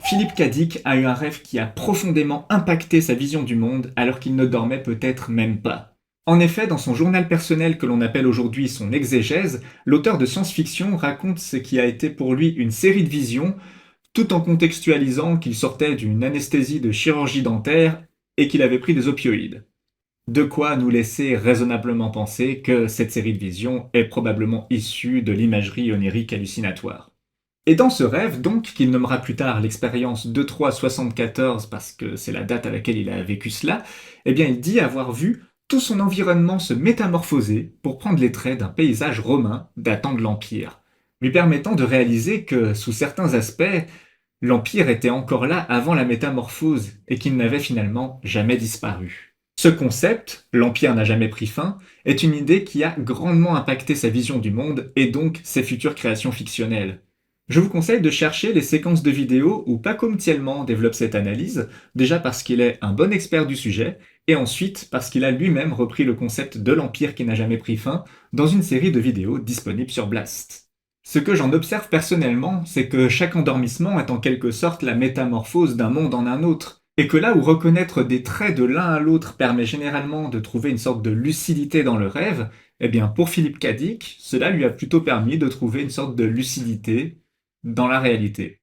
Philippe Cadic a eu un rêve qui a profondément impacté sa vision du monde alors qu'il ne dormait peut-être même pas. En effet, dans son journal personnel que l'on appelle aujourd'hui son exégèse, l'auteur de science-fiction raconte ce qui a été pour lui une série de visions, tout en contextualisant qu'il sortait d'une anesthésie de chirurgie dentaire et qu'il avait pris des opioïdes. De quoi nous laisser raisonnablement penser que cette série de visions est probablement issue de l'imagerie onirique hallucinatoire. Et dans ce rêve, donc, qu'il nommera plus tard l'expérience 2374 parce que c'est la date à laquelle il a vécu cela, eh bien il dit avoir vu tout son environnement se métamorphoser pour prendre les traits d'un paysage romain datant de l'Empire, lui permettant de réaliser que, sous certains aspects, l'Empire était encore là avant la métamorphose et qu'il n'avait finalement jamais disparu. Ce concept, l'Empire n'a jamais pris fin, est une idée qui a grandement impacté sa vision du monde et donc ses futures créations fictionnelles. Je vous conseille de chercher les séquences de vidéos où Paco Mtielman développe cette analyse, déjà parce qu'il est un bon expert du sujet, et ensuite parce qu'il a lui-même repris le concept de l'Empire qui n'a jamais pris fin dans une série de vidéos disponibles sur Blast. Ce que j'en observe personnellement, c'est que chaque endormissement est en quelque sorte la métamorphose d'un monde en un autre, et que là où reconnaître des traits de l'un à l'autre permet généralement de trouver une sorte de lucidité dans le rêve, eh bien pour Philippe Cadic, cela lui a plutôt permis de trouver une sorte de lucidité dans la réalité.